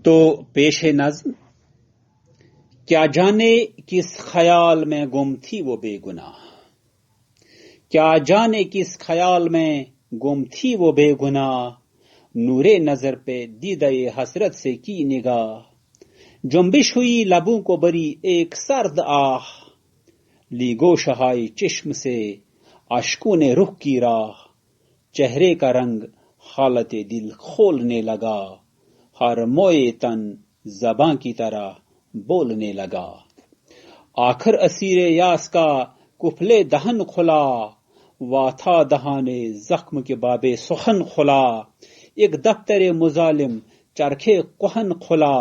تو پیش نظم، کیا جانے کس خیال میں گم تھی وہ بے گناہ، کیا جانے کس خیال میں گم تھی وہ بے گناہ، نورے نظر پہ دیدہ حسرت سے کی نگاہ، جنبش ہوئی لبوں کو بری ایک سرد آہ، لی گوشہائی چشم سے اشکوں نے رخ کی راہ، چہرے کا رنگ حالت دل کھولنے لگا، ہر موئے تن زباں کی طرح بولنے لگا، آخر اسیر یاس کا کفلے دہن کھلا، وا تھا دہانے زخم کے بابے سخن کھلا، ایک دفتر مظالم چرخے کہن کھلا،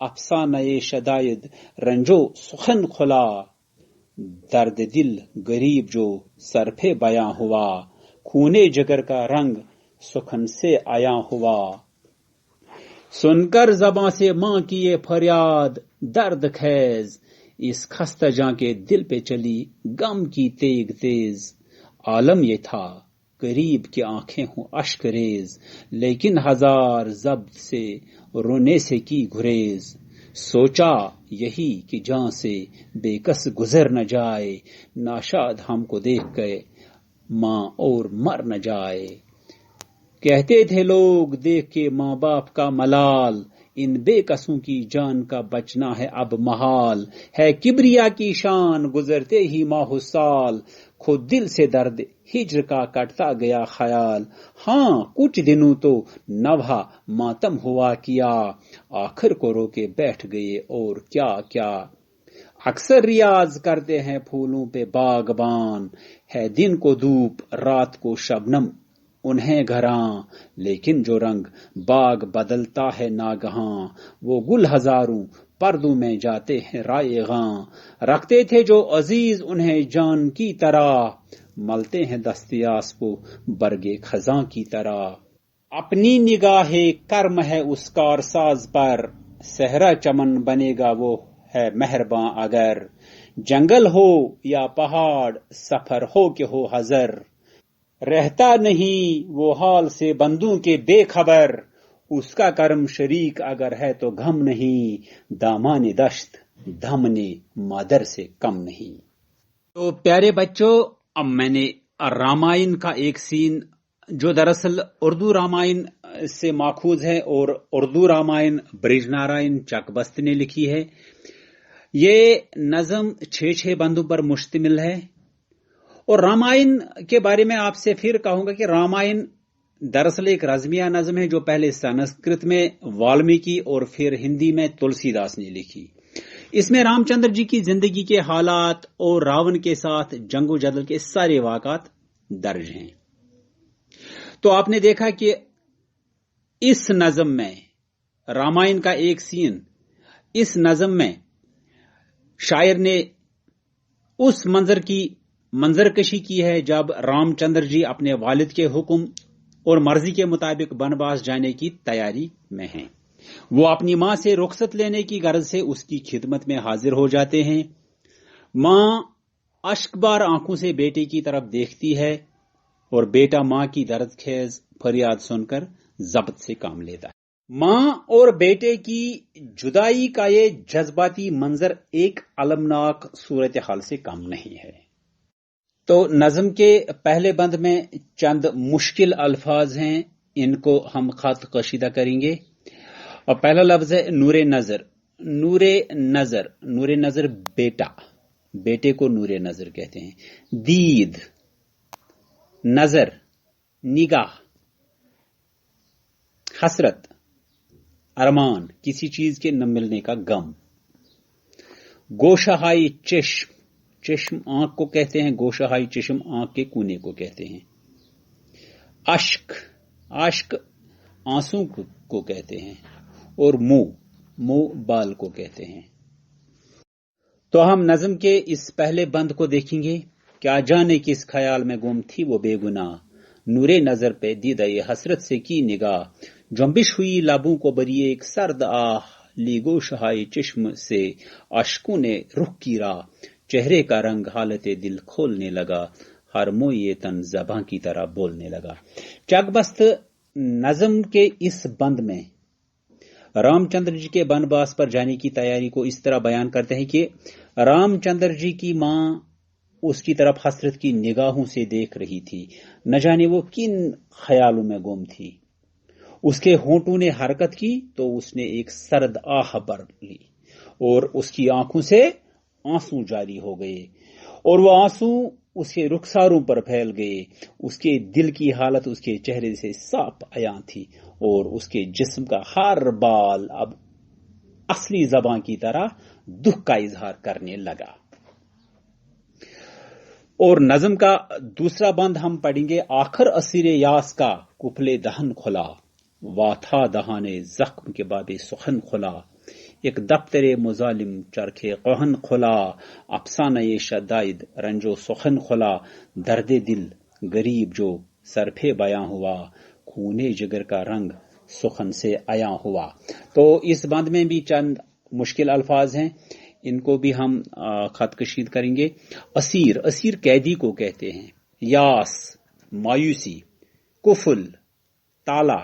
افسانہ شدائد رنجو سخن کھلا، درد دل غریب جو سر پہ بیاں ہوا، خونے جگر کا رنگ سخن سے عیاں ہوا، سن کر زباں سے ماں کی یہ فریاد درد خیز، اس خستہ جاں کے دل پہ چلی غم کی تیگ تیز، عالم یہ تھا غریب کی آنکھیں ہوں اشک ریز، لیکن ہزار ضبط سے رونے سے کی گریز، سوچا یہی کہ جاں سے بے کس گزر نہ جائے، ناشاد ہم کو دیکھ کے ماں اور مر نہ جائے، کہتے تھے لوگ دیکھ کے ماں باپ کا ملال، ان بے قصوں کی جان کا بچنا ہے اب محال، ہے کبریا کی شان گزرتے ہی ماہ سال، خود دل سے درد ہجر کا کٹتا گیا خیال، ہاں کچھ دنوں تو نوحہ ماتم ہوا کیا، آخر کو رو کے بیٹھ گئے اور کیا کیا، اکثر ریاض کرتے ہیں پھولوں پہ باغبان، ہے دن کو دھوپ رات کو شبنم انہیں گھراں، لیکن جو رنگ باغ بدلتا ہے ناگہاں، وہ گل ہزاروں پردوں میں جاتے ہیں رائیگاں، رکھتے تھے جو عزیز انہیں جان کی طرح، ملتے ہیں دستیاس کو برگے خزاں کی طرح، اپنی نگاہ کرم ہے اس کارساز پر، صحرا چمن بنے گا وہ ہے مہرباں اگر، جنگل ہو یا پہاڑ سفر ہو کہ ہو حذر، رہتا نہیں وہ حال سے بندوں کے بے خبر، اس کا کرم شریک اگر ہے تو غم نہیں، دامان دشت دھمنے مادر سے کم نہیں۔ تو پیارے بچوں، اب میں نے رامائن کا ایک سین جو دراصل اردو رامائن سے ماخوذ ہے اور اردو رامائن برج نارائن چک بست نے لکھی ہے، یہ نظم 6 بندوں پر مشتمل ہے، اور رامائن کے بارے میں آپ سے پھر کہوں گا کہ رامائن دراصل ایک رزمیہ نظم ہے جو پہلے سنسکرت میں والمیکی اور پھر ہندی میں تلسی داس نے لکھی۔ اس میں رام چندر جی کی زندگی کے حالات اور راون کے ساتھ جنگ و جدل کے سارے واقعات درج ہیں۔ تو آپ نے دیکھا کہ اس نظم میں رامائن کا ایک سین، اس نظم میں شاعر نے اس منظر کشی کی ہے جب رام چندر جی اپنے والد کے حکم اور مرضی کے مطابق بنواس جانے کی تیاری میں ہیں، وہ اپنی ماں سے رخصت لینے کی غرض سے اس کی خدمت میں حاضر ہو جاتے ہیں، ماں اشک بار آنکھوں سے بیٹے کی طرف دیکھتی ہے اور بیٹا ماں کی درد خیز فریاد سن کر ضبط سے کام لیتا ہے۔ ماں اور بیٹے کی جدائی کا یہ جذباتی منظر ایک المناک صورتحال سے کم نہیں ہے۔ تو نظم کے پہلے بند میں چند مشکل الفاظ ہیں، ان کو ہم خط کشیدہ کریں گے، اور پہلا لفظ ہے نور نظر۔ نور نظر، نور نظر بیٹا، بیٹے کو نور نظر کہتے ہیں۔ دید، نظر، نگاہ، حسرت، ارمان، کسی چیز کے نہ ملنے کا غم۔ گوشہائی چشم، چشم آنکھ کو کہتے ہیں، گوشہائی چشم آنکھ کے کونے کو کہتے ہیں۔ اشک، اشک آنسوں کو کہتے ہیں، اور منہ بال کو کہتے ہیں۔ تو ہم نظم کے اس پہلے بند کو دیکھیں گے۔ کیا جانے کس خیال میں گم تھی وہ بے گناہ، نور نظر پہ دیدہ حسرت سے کی نگاہ، جنبش ہوئی لبوں کو بری ایک سرد آہ، لی گوشہائی چشم سے اشکوں نے رخ کی راہ، چہرے کا رنگ حالت دل کھولنے لگا، ہر موئے تن زباں کی طرح بولنے لگا۔ چک بست نظم کے اس بند میں رام چندر جی کے بنواس پر جانے کی تیاری کو اس طرح بیان کرتے ہیں کہ رام چندر جی کی ماں اس کی طرف حسرت کی نگاہوں سے دیکھ رہی تھی، نہ جانے وہ کن خیالوں میں گم تھی۔ اس کے ہونٹوں نے حرکت کی تو اس نے ایک سرد آہ بھر لی اور اس کی آنکھوں سے آنسو جاری ہو گئے، اور وہ آنسو اس کے رخساروں پر پھیل گئے۔ اس کے دل کی حالت اس کے چہرے سے صاف عیاں تھی، اور اس کے جسم کا ہر بال اب اصلی زبان کی طرح دکھ کا اظہار کرنے لگا۔ اور نظم کا دوسرا بند ہم پڑھیں گے، آخر اسیر یاس کا کپلے دہن کھلا، وا تھا دہانے زخم کے باب سخن کھلا، ایک دفتر مظالم چرخے قہن کھلا، افسانہ شدائد رنجو سخن کھلا، درد دل غریب جو سرپے بیاں ہوا، خونے جگر کا رنگ سخن سے عیاں ہوا۔ تو اس بند میں بھی چند مشکل الفاظ ہیں، ان کو بھی ہم خط کشید کریں گے۔ اسیر، اسیر قیدی کو کہتے ہیں۔ یاس، مایوسی۔ کفل، تالا۔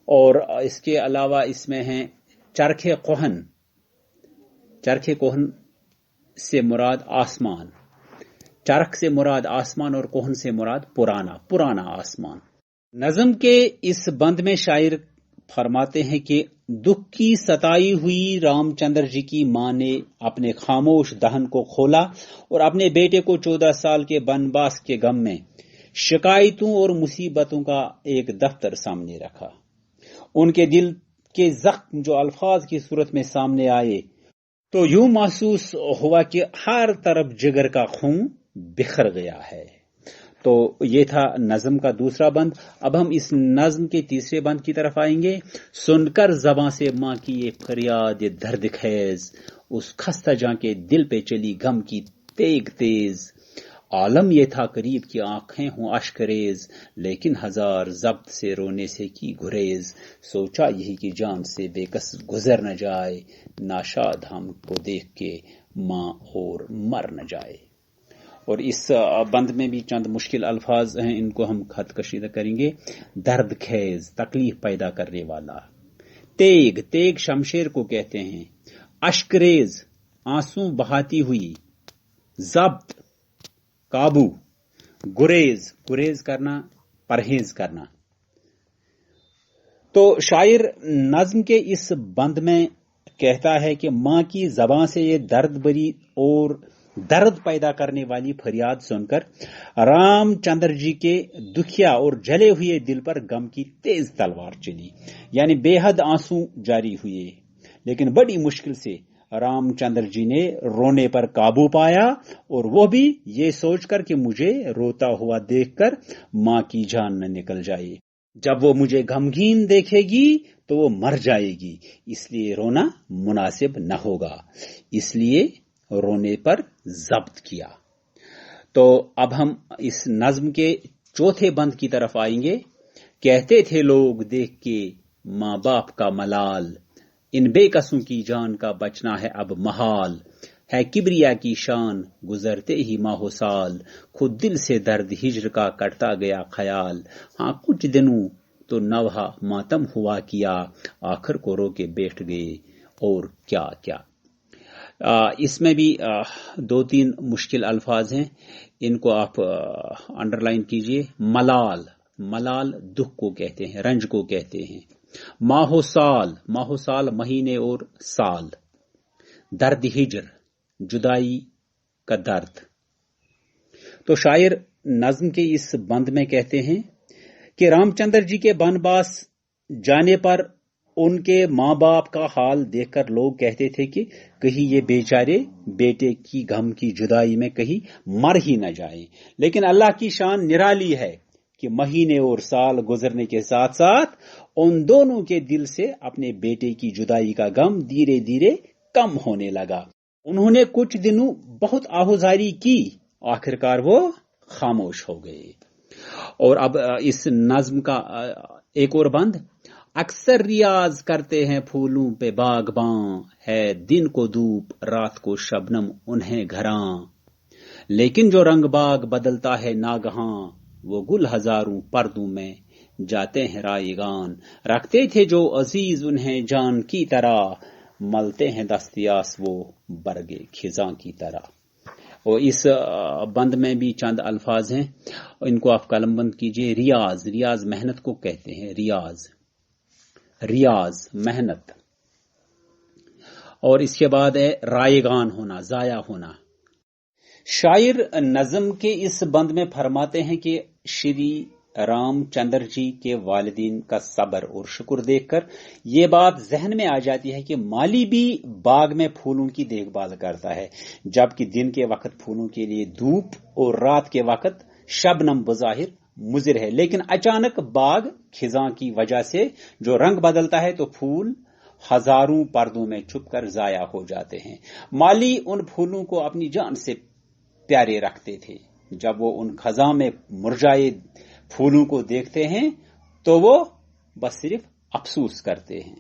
اور اس کے علاوہ اس میں ہیں چرخ کوہن۔ چرخ کوہن سے مراد آسمان، چرخ سے مراد آسمان اور کوہن سے مراد پرانا آسمان۔ نظم کے اس بند میں شاعر فرماتے ہیں کہ دکھ کی ستائی ہوئی رام چندر جی کی ماں نے اپنے خاموش دہن کو کھولا اور اپنے بیٹے کو 14 سال کے بنواس کے غم میں شکایتوں اور مصیبتوں کا ایک دفتر سامنے رکھا۔ ان کے دل کے زخم جو الفاظ کی صورت میں سامنے آئے تو یوں محسوس ہوا کہ ہر طرف جگر کا خون بکھر گیا ہے۔ تو یہ تھا نظم کا دوسرا بند۔ اب ہم اس نظم کے تیسرے بند کی طرف آئیں گے۔ سن کر زباں سے ماں کی یہ فریاد، یہ درد خیز، اس خستہ جاں کے دل پہ چلی غم کی تیگ تیز۔ عالم یہ تھا قریب کی آنکھیں ہوں اشکریز، لیکن ہزار ضبط سے رونے سے کی گریز۔ سوچا یہی کہ جان سے بے کس گزر نہ جائے، ناشاد ہم کو دیکھ کے ماں اور مر نہ جائے۔ اور اس بند میں بھی چند مشکل الفاظ ہیں، ان کو ہم خط کشیدہ کریں گے۔ درد خیز، تکلیف پیدا کرنے والا۔ تیگ، تیگ شمشیر کو کہتے ہیں۔ اشکریز، آنسو بہاتی ہوئی۔ ضبط، قابو۔ گریز، گریز کرنا، پرہیز کرنا۔ تو شاعر نظم کے اس بند میں کہتا ہے کہ ماں کی زبان سے یہ درد بری اور درد پیدا کرنے والی فریاد سن کر رام چندر جی کے دکھیا اور جلے ہوئے دل پر غم کی تیز تلوار چلی، یعنی بے حد آنسو جاری ہوئے، لیکن بڑی مشکل سے رام چندر جی نے رونے پر قابو پایا، اور وہ بھی یہ سوچ کر کہ مجھے روتا ہوا دیکھ کر ماں کی جان نہ نکل جائے، جب وہ مجھے غمگین دیکھے گی تو وہ مر جائے گی، اس لیے رونا مناسب نہ ہوگا، اس لیے رونے پر ضبط کیا۔ تو اب ہم اس نظم کے چوتھے بند کی طرف آئیں گے۔ کہتے تھے لوگ دیکھ کے ماں باپ کا ملال، ان بے قصوں کی جان کا بچنا ہے اب محال، ہے کبریا کی شان گزرتے ہی ماہ و سال، خود دل سے درد ہجر کا کٹتا گیا خیال، ہاں کچھ دنوں تو نوحہ ماتم ہوا کیا، آخر کو رو کے بیٹھ گئے اور کیا کیا۔ اس میں بھی 2-3 مشکل الفاظ ہیں، ان کو آپ انڈر لائن کیجئے۔ ملال، ملال دکھ کو کہتے ہیں، رنج کو کہتے ہیں۔ ماہ و سال، ماہ و سال مہینے اور سال۔ درد ہجر، جدائی کا درد۔ تو شاعر نظم کے اس بند میں کہتے ہیں کہ رام چندر جی کے بنواس جانے پر ان کے ماں باپ کا حال دیکھ کر لوگ کہتے تھے کہ کہیں یہ بیچارے بیٹے کی غم کی جدائی میں کہیں مر ہی نہ جائیں، لیکن اللہ کی شان نرالی ہے کہ مہینے اور سال گزرنے کے ساتھ ساتھ ان دونوں کے دل سے اپنے بیٹے کی جدائی کا غم دھیرے دھیرے کم ہونے لگا۔ انہوں نے کچھ دنوں بہت آہوزاری کی، آخرکار وہ خاموش ہو گئے۔ اور اب اس نظم کا ایک اور بند۔ اکثر ریاض کرتے ہیں پھولوں پہ باغباں، ہے دن کو دھوپ رات کو شبنم انہیں گھراں، لیکن جو رنگ باغ بدلتا ہے ناگہاں، وہ گل ہزاروں پردوں میں جاتے ہیں رائگان، رکھتے تھے جو عزیز انہیں جان کی طرح، ملتے ہیں دستیاس وہ برگے خزاں کی طرح۔ اور اس بند میں بھی چند الفاظ ہیں، ان کو آپ قلم بند کیجئے۔ ریاض، ریاض محنت کو کہتے ہیں، ریاض، ریاض محنت۔ اور اس کے بعد ہے رائگان ہونا، ضائع ہونا۔ شاعر نظم کے اس بند میں فرماتے ہیں کہ شری رام چندر جی کے والدین کا صبر اور شکر دیکھ کر یہ بات ذہن میں آ جاتی ہے کہ مالی بھی باغ میں پھولوں کی دیکھ بھال کرتا ہے، جبکہ دن کے وقت پھولوں کے لیے دھوپ اور رات کے وقت شبنم بظاہر مضر ہے، لیکن اچانک باغ خزاں کی وجہ سے جو رنگ بدلتا ہے تو پھول ہزاروں پردوں میں چھپ کر ضائع ہو جاتے ہیں۔ مالی ان پھولوں کو اپنی جان سے پیارے رکھتے تھے، جب وہ ان خزاں میں مرجھائے پھولوں کو دیکھتے ہیں تو وہ بس صرف افسوس کرتے ہیں۔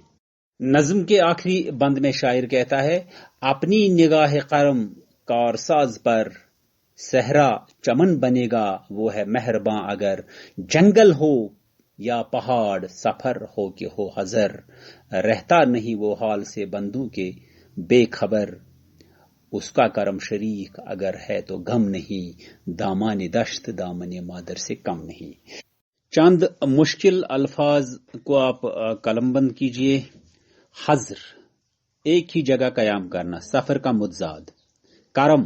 نظم کے آخری بند میں شاعر کہتا ہے، اپنی نگاہ کرم کارساز پر صحرا چمن بنے گا، وہ ہے مہرباں اگر جنگل ہو یا پہاڑ، سفر ہو کہ ہو حضر، رہتا نہیں وہ حال سے بندوں کے بے خبر، اس کا کرم شریک اگر ہے تو غم نہیں، دامان دشت دامن مادر سے کم نہیں۔ چند مشکل الفاظ کو آپ قلم بند کیجئے۔ حضر، ایک ہی جگہ قیام کرنا، سفر کا متضاد۔ کرم،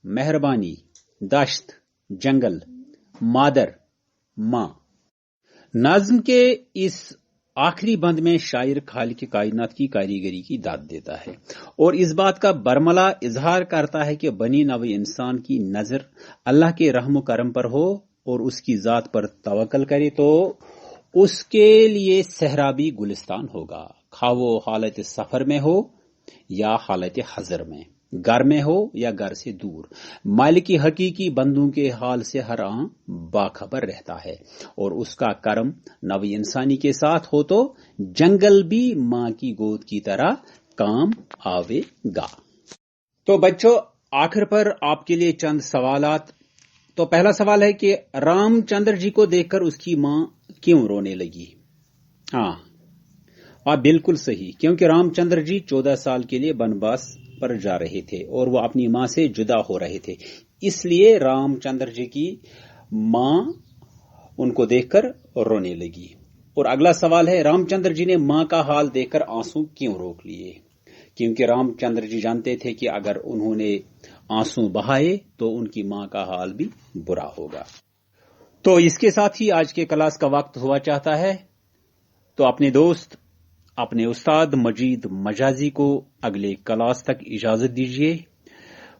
مہربانی۔ دشت، جنگل۔ مادر، ماں۔ نظم کے اس آخری بند میں شاعر خالق کائنات کی کاریگری کی داد دیتا ہے اور اس بات کا برملا اظہار کرتا ہے کہ بنی نوع انسان کی نظر اللہ کے رحم و کرم پر ہو اور اس کی ذات پر توکل کرے تو اس کے لیے صحرا بھی گلستان ہوگا، خواہ وہ حالت سفر میں ہو یا حالت حضر میں، گھر میں ہو یا گھر سے دور۔ مالک حقیقی بندوں کے حال سے ہر آن باخبر رہتا ہے اور اس کا کرم نوع انسانی کے ساتھ ہو تو جنگل بھی ماں کی گود کی طرح کام آوے گا۔ تو بچوں، آخر پر آپ کے لیے چند سوالات۔ تو پہلا سوال ہے کہ رام چندر جی کو دیکھ کر اس کی ماں کیوں رونے لگی؟ ہاں، بالکل صحیح، کیونکہ رام چندر جی 14 سال کے لیے بنواس پر جا رہے تھے اور وہ اپنی ماں سے جدا ہو رہے تھے، اس لیے رام چندر جی کی ماں ان کو دیکھ کر رونے لگی۔ اور اگلا سوال ہے، رام چندر جی نے ماں کا حال دیکھ کر آنسو کیوں روک لیے؟ کیونکہ رام چندر جی جانتے تھے کہ اگر انہوں نے آنسو بہائے تو ان کی ماں کا حال بھی برا ہوگا۔ تو اس کے ساتھ ہی آج کے کلاس کا وقت ہوا چاہتا ہے، تو اپنے دوست، اپنے استاد مجید مجازی کو اگلے کلاس تک اجازت دیجیے۔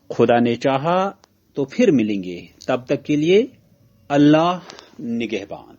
خدا نے چاہا تو پھر ملیں گے، تب تک کے لیے اللہ نگہبان۔